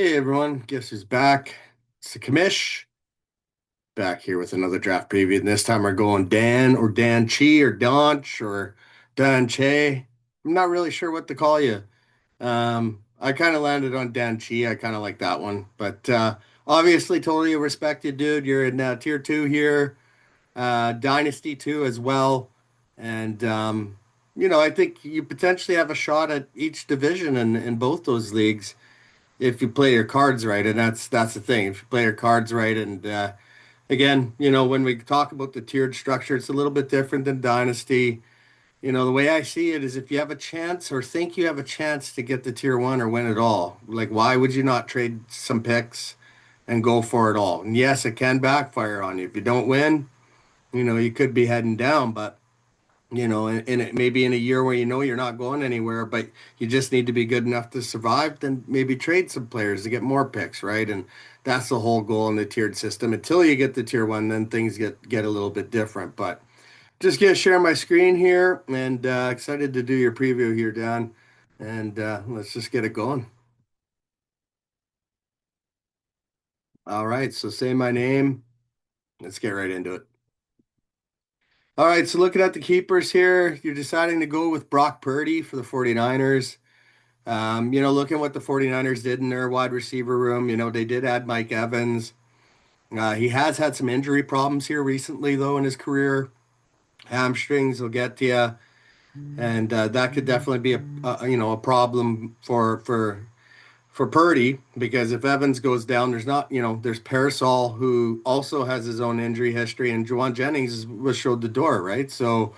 Hey everyone, guess who's back? It's the commish back here with another draft preview. And this time we're going Dan or Dan Chi or Donch or Dan Che. I'm not really sure what to call you. I kind of landed on Dan Chi. I kind of like that one, but obviously totally a respected dude. You're in tier two here, Dynasty two as well, and I think you potentially have a shot at each division in both those leagues if you play your cards right, and that's the thing. If you play your cards right, and again, when we talk about the tiered structure, it's a little bit different than Dynasty. The way I see it is if you have a chance or think you have a chance to get the tier one or win it all, like why would you not trade some picks and go for it all? And yes, it can backfire on you. If you don't win, you could be heading down, but maybe in a year where you're not going anywhere, but you just need to be good enough to survive, then maybe trade some players to get more picks, right? And that's the whole goal in the tiered system. Until you get the tier one, then things get a little bit different. But just gonna share my screen here and excited to do your preview here, Dan. And let's just get it going. All right, so say my name. Let's get right into it. All right, so looking at the keepers here, you're deciding to go with Brock Purdy for the 49ers. Looking what the 49ers did in their wide receiver room, they did add Mike Evans. He has had some injury problems here recently, though, in his career. Hamstrings will get to you, and that could definitely be a problem for Purdy because if Evans goes down, there's not, there's Parasol who also has his own injury history, and Juwan Jennings was showed the door, right? So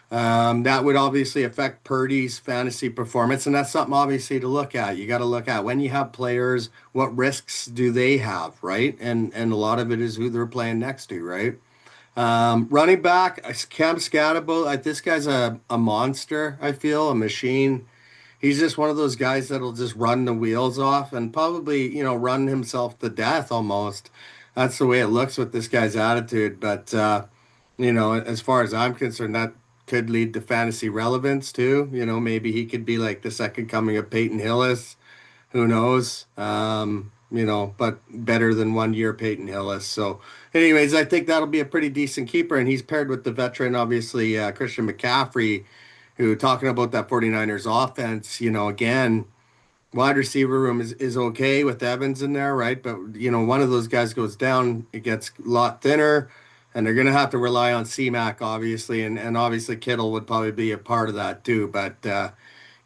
that would obviously affect Purdy's fantasy performance, and that's something obviously to look at. You got to look at when you have players, what risks do they have, right? And a lot of it is who they're playing next to, right? Running back, Cam Scatterbo, this guy's a monster, I feel, a machine. He's just one of those guys that'll just run the wheels off and probably, run himself to death almost. That's the way it looks with this guy's attitude. But as far as I'm concerned, that could lead to fantasy relevance too. Maybe he could be like the second coming of Peyton Hillis. Who knows? But better than 1 year Peyton Hillis. So, anyways, I think that'll be a pretty decent keeper. And he's paired with the veteran, obviously, Christian McCaffrey, who talking about that 49ers offense, again, wide receiver room is okay with Evans in there, right? But one of those guys goes down, it gets a lot thinner, and they're gonna have to rely on C-Mac, obviously, and obviously Kittle would probably be a part of that too. But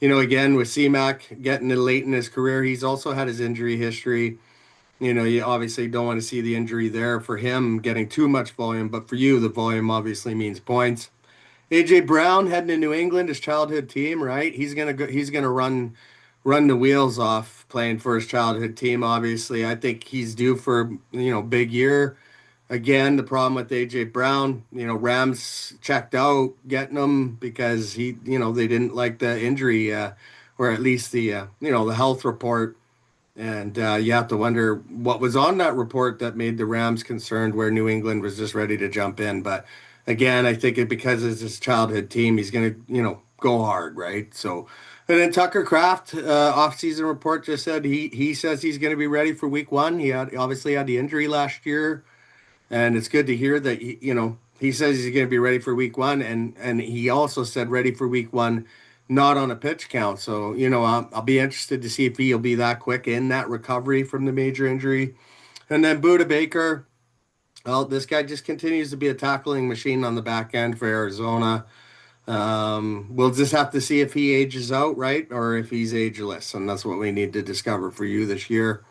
again, with C-Mac getting it late in his career, he's also had his injury history. You obviously don't want to see the injury there for him getting too much volume, but for you, the volume obviously means points. AJ Brown heading to New England, his childhood team, right? He's gonna go, he's gonna run the wheels off playing for his childhood team. Obviously, I think he's due for big year. Again, the problem with AJ Brown, Rams checked out getting him because they didn't like the injury, or at least the health report. And you have to wonder what was on that report that made the Rams concerned, where New England was just ready to jump in. But again, I think because it's his childhood team, he's going to, go hard, right? So, and then Tucker Kraft, off-season report just said he says he's going to be ready for week one. He obviously had the injury last year, and it's good to hear that he says he's going to be ready for week one, and he also said ready for week one, not on a pitch count. So I'll be interested to see if he'll be that quick in that recovery from the major injury. And then Buda Baker, well, this guy just continues to be a tackling machine on the back end for Arizona. We'll just have to see if he ages out, right, or if he's ageless, and that's what we need to discover for you this year.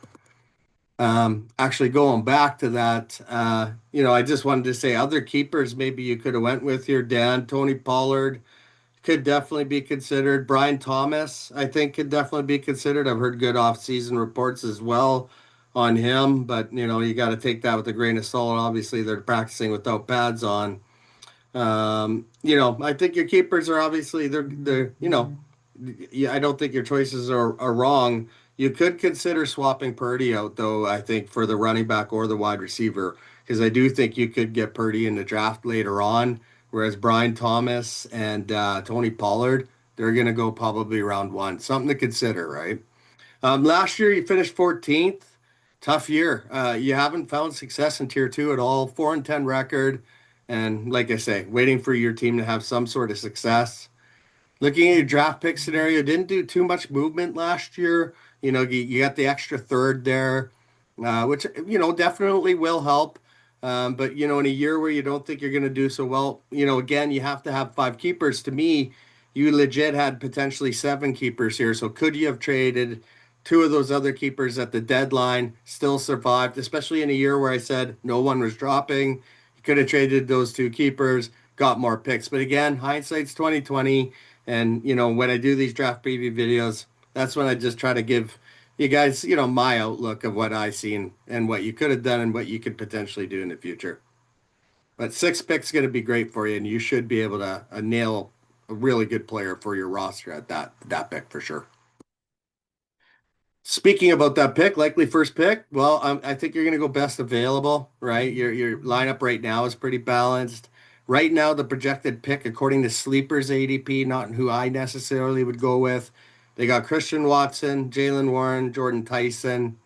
Actually, going back to that, I just wanted to say other keepers maybe you could have went with here, Dan. Tony Pollard could definitely be considered. Brian Thomas, I think, could definitely be considered. I've heard good off-season reports as well on him, but you got to take that with a grain of salt. Obviously, they're practicing without pads on. I think your keepers are obviously they're yeah, I don't think your choices are wrong. You could consider swapping Purdy out, though, I think, for the running back or the wide receiver, because I do think you could get Purdy in the draft later on, whereas Brian Thomas and Tony Pollard, they're going to go probably round one. Something to consider, right? Last year you finished 14th. Tough year. You haven't found success in tier two at all. 4-10 record, and like I say, waiting for your team to have some sort of success. Looking at your draft pick scenario, didn't do too much movement last year. You got the extra third there, which definitely will help. But in a year where you don't think you're going to do so well, again, you have to have five keepers. To me, you legit had potentially seven keepers here. So could you have traded two of those other keepers at the deadline, still survived, especially in a year where I said no one was dropping? You could have traded those two keepers, got more picks. But again, hindsight's 2020. And when I do these draft preview videos, that's when I just try to give you guys, my outlook of what I seen and what you could have done and what you could potentially do in the future. But six picks going to be great for you, and you should be able to nail a really good player for your roster at that pick for sure. Speaking about that pick, likely first pick, well, I think you're going to go best available, right? Your lineup right now is pretty balanced. Right now, the projected pick, according to Sleepers ADP, not who I necessarily would go with, they got Christian Watson, Jalen Warren, Jordan Tyson.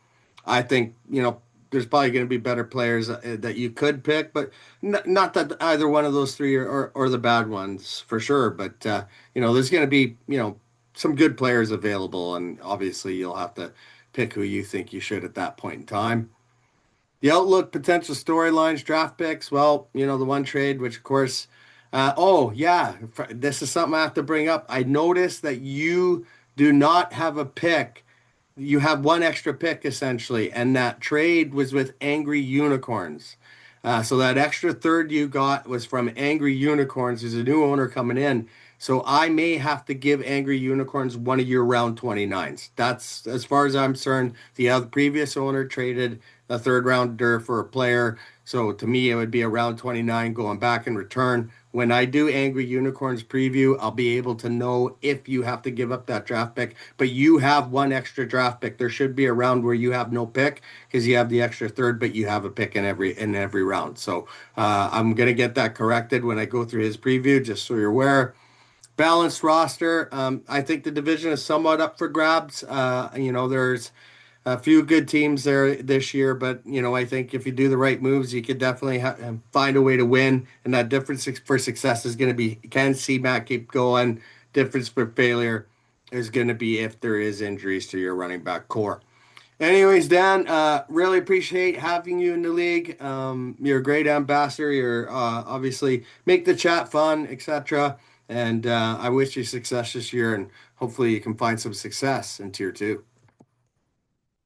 I think, there's probably going to be better players that you could pick, but not that either one of those three are the bad ones for sure. But, there's going to be, some good players available, and obviously you'll have to pick who you think you should at that point in time. The outlook, potential storylines, draft picks. Well, the one trade, which of course, oh yeah, this is something I have to bring up. I noticed that you do not have a pick. You have one extra pick essentially, and that trade was with Angry Unicorns. So that extra third you got was from Angry Unicorns. There's a new owner coming in. So I may have to give Angry Unicorns one of your round 29s. That's as far as I'm concerned. The other previous owner traded a third rounder for a player. So to me, it would be a round 29 going back in return. When I do Angry Unicorns preview, I'll be able to know if you have to give up that draft pick. But you have one extra draft pick. There should be a round where you have no pick because you have the extra third, but you have a pick in every round. So I'm gonna get that corrected when I go through his preview, just so you're aware. Balanced roster. I think the division is somewhat up for grabs. There's a few good teams there this year, but I think if you do the right moves, you could definitely find a way to win. And that difference for success is going to be, can C-Mac keep going? Difference for failure is going to be if there is injuries to your running back core. Anyways, Dan, really appreciate having you in the league. You're a great ambassador. You're obviously make the chat fun, etc. And I wish you success this year, and hopefully you can find some success in tier two.